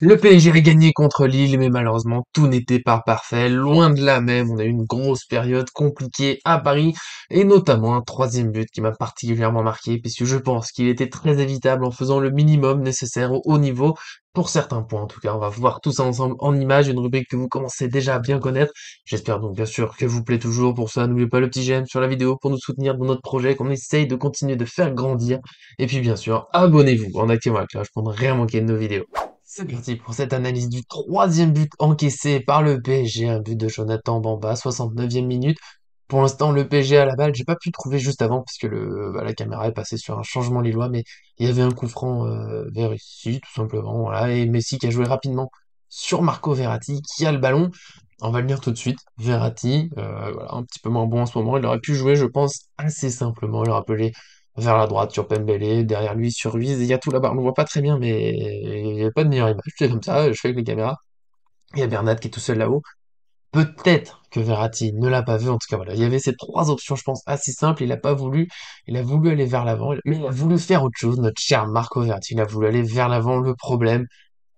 Le PSG a gagné contre Lille, mais malheureusement, tout n'était pas parfait. Loin de là même, on a eu une grosse période compliquée à Paris, et notamment un troisième but qui m'a particulièrement marqué, puisque je pense qu'il était très évitable en faisant le minimum nécessaire au haut niveau, pour certains points en tout cas. On va voir tout ça ensemble en images, une rubrique que vous commencez déjà à bien connaître. J'espère donc bien sûr que vous plaît toujours. Pour ça, n'oubliez pas le petit j'aime sur la vidéo pour nous soutenir dans notre projet, qu'on essaye de continuer de faire grandir. Et puis bien sûr, abonnez-vous en activant la cloche pour ne rien manquer de nos vidéos. C'est parti pour cette analyse du troisième but encaissé par le PSG, un but de Jonathan Bamba, 69e minute. Pour l'instant, le PSG a la balle. J'ai pas pu trouver juste avant parce que la caméra est passée sur un changement lillois, mais il y avait un coup franc vers ici, tout simplement. Voilà, et Messi qui a joué rapidement sur Marco Verratti, qui a le ballon. On va le lire tout de suite. Verratti, voilà, un petit peu moins bon en ce moment. Il aurait pu jouer, je pense, assez simplement. Il aurait appelé vers la droite sur Pembele, derrière lui sur Ruiz, et il y a tout là-bas. On le voit pas très bien, mais il n'y a pas de meilleure image. C'est comme ça, je fais avec les caméras. Il y a Bernat qui est tout seul là-haut. Peut-être que Verratti ne l'a pas vu, en tout cas voilà. Il y avait ces trois options, je pense, assez simples. Il a pas voulu, il a voulu aller vers l'avant, mais il a voulu faire autre chose. Notre cher Marco Verratti, il a voulu aller vers l'avant. Le problème,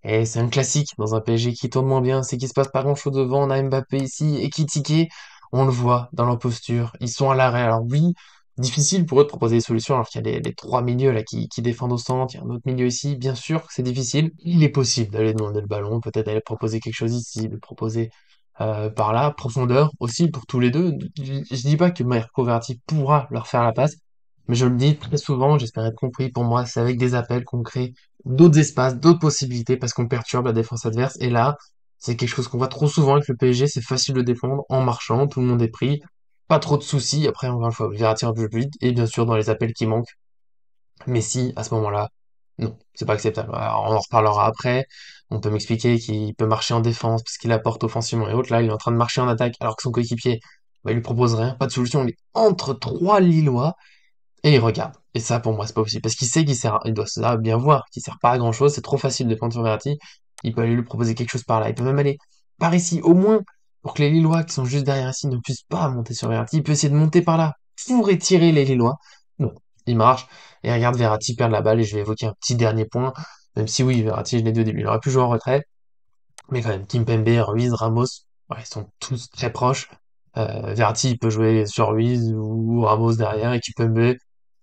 et c'est un classique dans un PSG qui tourne moins bien, c'est qu'il se passe pas grand-chose devant. On a Mbappé ici et Kitike, on le voit dans leur posture. Ils sont à l'arrêt. Alors oui, difficile pour eux de proposer des solutions alors qu'il y a les trois milieux là qui défendent au centre. Il y a un autre milieu ici. Bien sûr que c'est difficile. Il est possible d'aller demander le ballon, peut-être d'aller proposer quelque chose ici, de proposer par là, profondeur aussi pour tous les deux. Je dis pas que Marco Verratti pourra leur faire la passe, mais je le dis très souvent, j'espère être compris. Pour moi, c'est avec des appels qu'on crée d'autres espaces, d'autres possibilités, parce qu'on perturbe la défense adverse. Et là, c'est quelque chose qu'on voit trop souvent avec le PSG, c'est facile de défendre en marchant, tout le monde est pris, pas trop de soucis. Après, encore une fois, Verratti un peu plus vite, et bien sûr dans les appels qui manquent. Messi, à ce moment-là, non, c'est pas acceptable. Alors, on en reparlera après. On peut m'expliquer qu'il peut marcher en défense parce qu'il apporte offensivement et autres. Là, il est en train de marcher en attaque alors que son coéquipier, bah, il lui propose rien, pas de solution. Il est entre trois Lillois et il regarde. Et ça, pour moi, c'est pas possible. Parce qu'il sait qu'il sert, il doit ça bien voir qu'il sert pas à grand chose. C'est trop facile de prendre sur Verratti. Il peut aller lui proposer quelque chose par là. Il peut même aller par ici, au moins, pour que les Lillois qui sont juste derrière ici ne puissent pas monter sur Verratti. Il peut essayer de monter par là pour étirer les Lillois. Non, il marche. Et regarde Verratti perdre la balle. Et je vais évoquer un petit dernier point. Même si oui, Verratti, je l'ai dit au début, il aurait pu jouer en retrait. Mais quand même, Kimpembe, Ruiz, Ramos, ouais, ils sont tous très proches. Verratti, il peut jouer sur Ruiz ou Ramos derrière. Et Kimpembe,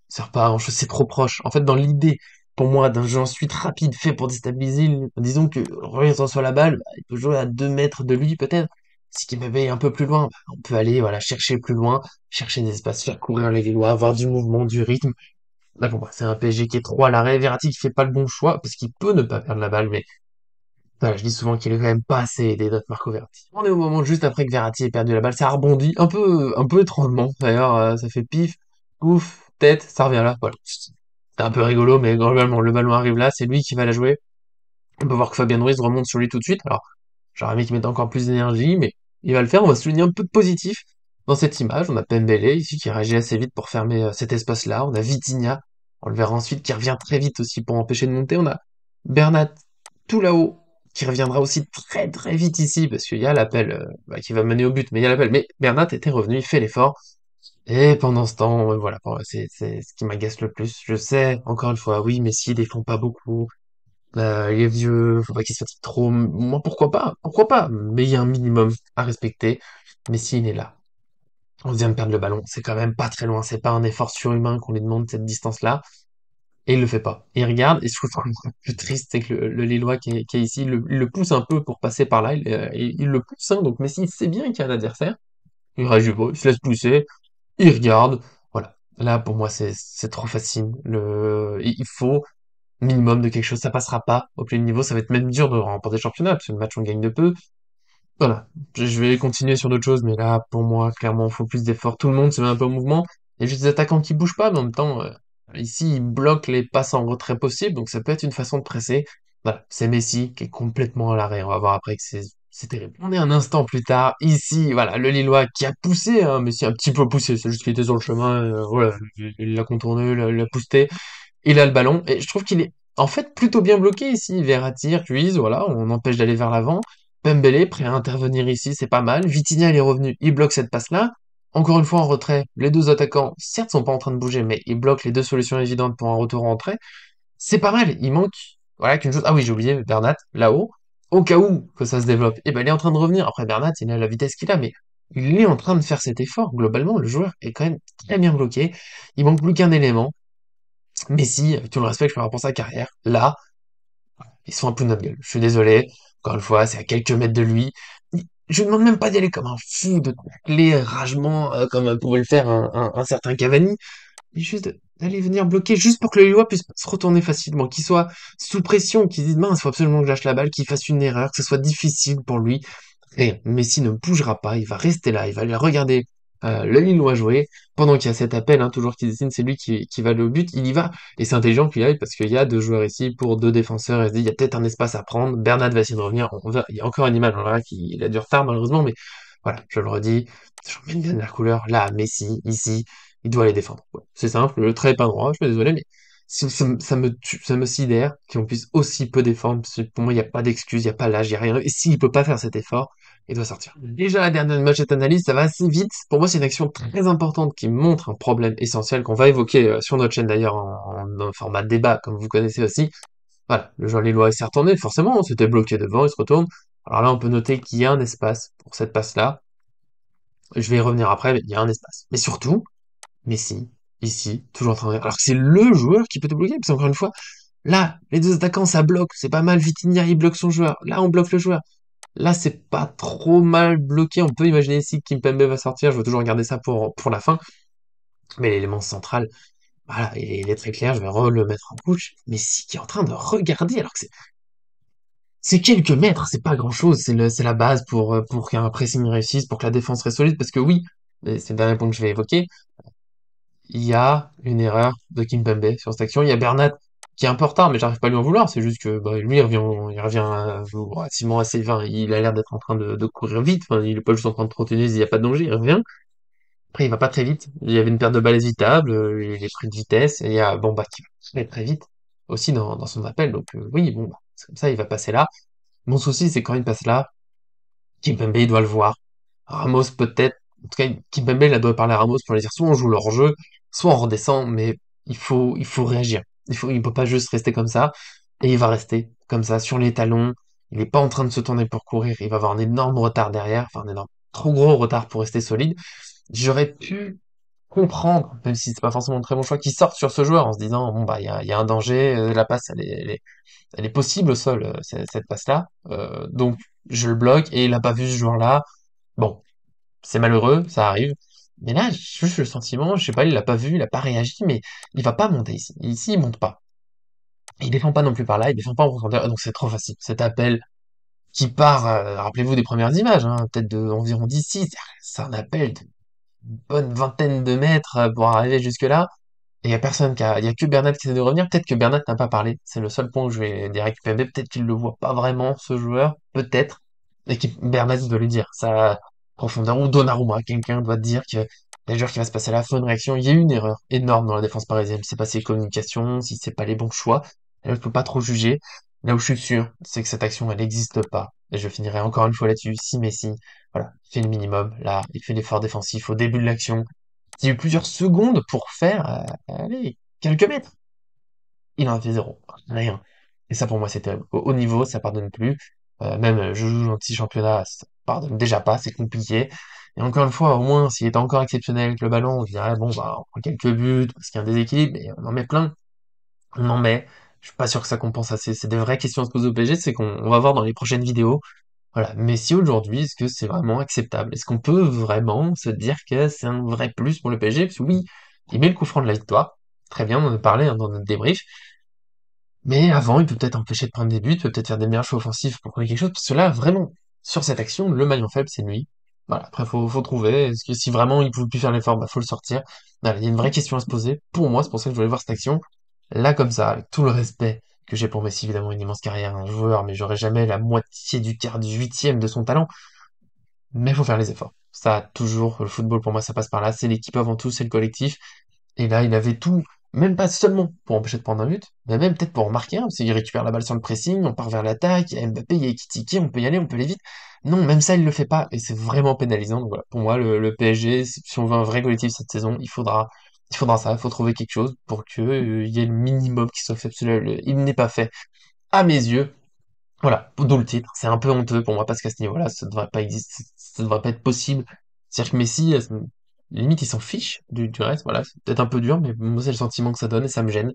sert pas à grand chose, c'est trop proche. En fait, dans l'idée, pour moi, d'un jeu ensuite rapide fait pour déstabiliser, disons que Ruiz reçoit la balle, bah, il peut jouer à 2 mètres de lui, peut-être. Si Kimpembe est un peu plus loin, bah, on peut aller, voilà, chercher plus loin, chercher des espaces, faire courir les Lillois, avoir du mouvement, du rythme. Là, pour moi, c'est un PSG qui est trop à l'arrêt. Verratti qui fait pas le bon choix, parce qu'il peut ne pas perdre la balle, mais voilà, je dis souvent qu'il est quand même pas assez aidé notre Marco Verratti. On est au moment juste après que Verratti ait perdu la balle, ça a rebondi un peu étrangement. D'ailleurs, ça fait pif, ouf, tête, ça revient là. Voilà. C'est un peu rigolo, mais globalement, le ballon arrive là, c'est lui qui va la jouer. On peut voir que Fabien Ruiz remonte sur lui tout de suite. Alors, j'aurais aimé qu'il mette encore plus d'énergie, mais il va le faire. On va souligner un peu de positif dans cette image. On a Pembele ici qui réagit assez vite pour fermer cet espace-là. On a Vitinha, on le verra ensuite, qui revient très vite aussi pour empêcher de monter. On a Bernat tout là-haut qui reviendra aussi très très vite ici parce qu'il y a l'appel qui va mener au but, mais il y a l'appel. Mais Bernat était revenu, il fait l'effort. Et pendant ce temps, voilà, bon, c'est ce qui m'agace le plus. Je sais, encore une fois, oui, Messi défend pas beaucoup. Il est vieux, faut pas qu'il se fatigue trop. Moi, pourquoi pas, mais il y a un minimum à respecter. Messi, il est là. On vient de perdre le ballon, c'est quand même pas très loin, c'est pas un effort surhumain qu'on lui demande cette distance-là, et il le fait pas. Il regarde, et je trouve ça encore plus triste, c'est que le Lillois qui est ici, il le pousse un peu pour passer par là, il le pousse, hein, donc Messi il sait bien qu'il y a un adversaire, il réagit pas, il se laisse pousser, il regarde, voilà. Là, pour moi, c'est trop facile. Il faut minimum de quelque chose, ça passera pas au plus haut niveau, ça va être même dur de remporter le championnat, parce que le match on gagne de peu. Voilà, je vais continuer sur d'autres choses, mais là, pour moi, clairement, il faut plus d'efforts. Tout le monde se met un peu en mouvement. Il y a juste des attaquants qui bougent pas, mais en même temps, ici, ils bloquent les passes en retrait possibles, donc ça peut être une façon de presser. Voilà, c'est Messi qui est complètement à l'arrêt. On va voir après que c'est terrible. On est un instant plus tard, ici, voilà, le Lillois qui a poussé, hein, Messi a un petit peu poussé, c'est juste qu'il était sur le chemin, voilà, il l'a contourné, il l'a poussé, il a le ballon, et je trouve qu'il est en fait plutôt bien bloqué ici. Verratti, Ruiz, voilà, on empêche d'aller vers l'avant. Pembele, prêt à intervenir ici, c'est pas mal. Vitinha, il est revenu, il bloque cette passe-là. Encore une fois en retrait, les deux attaquants, certes, sont pas en train de bouger, mais ils bloquent les deux solutions évidentes pour un retour en retrait. C'est pas mal, il manque, voilà qu'une chose. Ah oui, j'ai oublié Bernat, là-haut, au cas où que ça se développe, et ben il est en train de revenir. Après Bernat, il a la vitesse qu'il a, mais il est en train de faire cet effort. Globalement, le joueur est quand même très bien bloqué. Il manque plus qu'un élément. Messi, avec tout le respect que je peux avoir pour sa carrière, là, ils sont un peu de notre gueule. Je suis désolé. Encore une fois, c'est à quelques mètres de lui. Je lui demande même pas d'y aller comme un fou, de tacler ragement, comme pouvait le faire un certain Cavani, mais juste d'aller venir bloquer, juste pour que le Lillois puisse se retourner facilement, qu'il soit sous pression, qu'il se dise mince, faut absolument que je lâche la balle, qu'il fasse une erreur, que ce soit difficile pour lui. Et Messi ne bougera pas, il va rester là, il va aller regarder le Lillois jouer, pendant qu'il y a cet appel, hein, toujours qui dessine, c'est lui qui va aller au but, il y va, et c'est intelligent qu'il y aille, parce qu'il y a deux joueurs ici pour deux défenseurs, il se dit, il y a peut-être un espace à prendre, Bernat va essayer de revenir, il y a encore une image, on verra qu'il a du retard malheureusement, mais voilà, je le redis, j'en mets une dernière couleur, là, Messi, ici, il doit les défendre. Voilà. C'est simple, le trait est pas droit, je suis désolé, mais ça me sidère qu'on puisse aussi peu défendre, parce que pour moi, il n'y a pas d'excuse, il n'y a pas l'âge, il n'y a rien, et s'il peut pas faire cet effort, il doit sortir. Déjà, la dernière match cette analyse, ça va assez vite. Pour moi, c'est une action très importante qui montre un problème essentiel qu'on va évoquer sur notre chaîne d'ailleurs en format débat, comme vous connaissez aussi. Voilà, le joueur lillois s'est retourné, forcément, on s'était bloqué devant, il se retourne. Alors là, on peut noter qu'il y a un espace pour cette passe-là. Je vais y revenir après, mais il y a un espace. Mais surtout, Messi, ici, toujours en train de... Alors que c'est le joueur qui peut te bloquer, parce qu'encore une fois, là, les deux attaquants, ça bloque, c'est pas mal, Vitinha, il bloque son joueur. Là, on bloque le joueur. Là, c'est pas trop mal bloqué. On peut imaginer ici que Kimpembe va sortir. Je veux toujours garder ça pour la fin. Mais l'élément central, voilà, il est très clair. Je vais le mettre en couche. Mais si qui est en train de regarder, alors que c'est quelques mètres, c'est pas grand chose. C'est la base pour qu'un pressing réussisse, pour que la défense reste solide. Parce que oui, et c'est le dernier point que je vais évoquer, il y a une erreur de Kimpembe sur cette action. Il y a Bernat qui est un peu en retard, mais j'arrive pas à lui en vouloir. C'est juste que bah, lui, il revient relativement assez. Enfin, il a l'air d'être en train de courir vite. Enfin, il est pas juste en train de trottiner, il y a pas de danger. Il revient. Après, il va pas très vite. Il y avait une perte de balle évitable. Il est pris de vitesse. Et il y a Bamba qui va très vite aussi dans son appel. Donc oui, bon, bah, c'est comme ça, il va passer là. Mon souci, c'est quand il passe là, Kimpembe, il doit le voir. Ramos peut-être, en tout cas, Kimpembe, il doit parler à Ramos pour lui dire soit on joue leur jeu, soit on redescend, mais il faut réagir. Il peut pas juste rester comme ça, et il va rester comme ça, sur les talons. Il est pas en train de se tourner pour courir, il va avoir un énorme retard derrière, enfin un énorme, trop gros retard pour rester solide. J'aurais pu comprendre, même si c'est pas forcément un très bon choix, qu'il sorte sur ce joueur en se disant, bon bah, il y a un danger, la passe, elle est possible au sol, cette passe-là. Donc, je le bloque et il a pas vu ce joueur-là. Bon, c'est malheureux, ça arrive. Mais là, j'ai juste le sentiment, je sais pas, il l'a pas vu, il a pas réagi, mais il va pas monter ici. Ici, il monte pas. Il défend pas non plus par là, il défend pas en profondeur, donc c'est trop facile. Cet appel qui part, rappelez-vous des premières images, hein, peut-être de environ d'ici, c'est un appel de bonne vingtaine de mètres pour arriver jusque-là. Et il y a personne il y a que Bernat qui essaie de revenir. Peut-être que Bernat n'a pas parlé. C'est le seul point où je vais dire avec PMB. Peut-être qu'il le voit pas vraiment, ce joueur. Peut-être. Et que Bernat doit lui dire. Ça, profondeur. Ou Donnarumma. Quelqu'un doit dire que il y a le joueur qui va se passer à la fin, une réaction. Il y a eu une erreur énorme dans la défense parisienne. C'est pas ses communications, si c'est pas les bons choix. Et là, je peux pas trop juger. Là où je suis sûr, c'est que cette action, elle n'existe pas. Et je finirai encore une fois là-dessus. Si Messi, voilà, fait le minimum. Là, il fait l'effort défensif au début de l'action. Il y a eu plusieurs secondes pour faire, allez, quelques mètres. Il en a fait zéro. Rien. Et ça, pour moi, c'est terrible. Au haut niveau, ça pardonne plus. Même, je joue dans un petit championnat, ça pardonne déjà pas, c'est compliqué. Et encore une fois, au moins, s'il était encore exceptionnel avec le ballon, on dirait, bon, bah, on prend quelques buts, parce qu'il y a un déséquilibre, mais on en met plein. On en met. Je suis pas sûr que ça compense assez. C'est des vraies questions à se poser au PSG, c'est qu'on va voir dans les prochaines vidéos. Voilà. Mais si aujourd'hui, est-ce que c'est vraiment acceptable? Est-ce qu'on peut vraiment se dire que c'est un vrai plus pour le PSG? Parce que oui, il met le coup franc de la victoire. Très bien, on en a parlé hein, dans notre débrief. Mais avant, il peut peut-être empêcher de prendre des buts, il peut peut-être faire des meilleurs choix offensifs pour prendre quelque chose. Parce que là, vraiment, sur cette action, le maillon faible, c'est lui. Voilà. Après, faut trouver. Est-ce que si vraiment il pouvait plus faire l'effort, bah, faut le sortir. Voilà, il y a une vraie question à se poser. Pour moi, c'est pour ça que je voulais voir cette action. Là, comme ça, avec tout le respect que j'ai pour Messi, évidemment, une immense carrière, un joueur, mais j'aurais jamais la moitié du quart du huitième de son talent. Mais il faut faire les efforts. Ça, toujours, le football, pour moi, ça passe par là. C'est l'équipe avant tout, c'est le collectif. Et là, il avait tout, même pas seulement pour empêcher de prendre un but, mais même peut-être pour en marquer un, parce qu'il récupère la balle sur le pressing, on part vers l'attaque, il y a Mbappé, il y a Ekitike, on peut y aller, on peut aller vite. Non, même ça, il le fait pas, et c'est vraiment pénalisant. Donc voilà, pour moi, le PSG, si on veut un vrai collectif cette saison, il faudra ça, il faut trouver quelque chose pour que, il y ait le minimum qui soit fait, parce que il n'est pas fait. à mes yeux, voilà, d'où le titre. C'est un peu honteux pour moi parce qu'à ce niveau-là, ça devrait pas exister, ça devrait pas être possible. C'est-à-dire que Messi, limite, il s'en fiche du reste. Voilà, c'est peut-être un peu dur, mais moi, c'est le sentiment que ça donne et ça me gêne.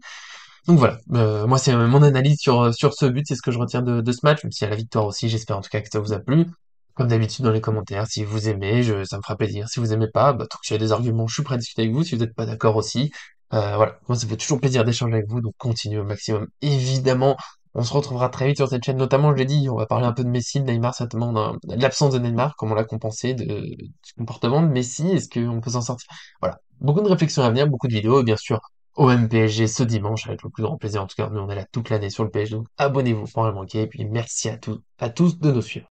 Donc voilà, moi, c'est mon analyse sur ce but, c'est ce que je retiens de ce match, même s'il y a la victoire aussi. J'espère en tout cas que ça vous a plu. Comme d'habitude dans les commentaires, si vous aimez, ça me fera plaisir. Si vous aimez pas, bah, tant que j'ai des arguments, je suis prêt à discuter avec vous. Si vous n'êtes pas d'accord aussi, voilà. Moi, ça fait toujours plaisir d'échanger avec vous, donc continuez au maximum. Évidemment, on se retrouvera très vite sur cette chaîne. Notamment, je l'ai dit, on va parler un peu de Messi, de Neymar, certainement, de l'absence de Neymar, comment on l'a compensé, du comportement de Messi, est-ce qu'on peut s'en sortir? Voilà. Beaucoup de réflexions à venir, beaucoup de vidéos, et bien sûr, OM PSG ce dimanche, avec le plus grand plaisir. En tout cas, nous, on est là toute l'année sur le PSG, donc abonnez-vous pour rien manquer, et puis merci à tous de nous suivre.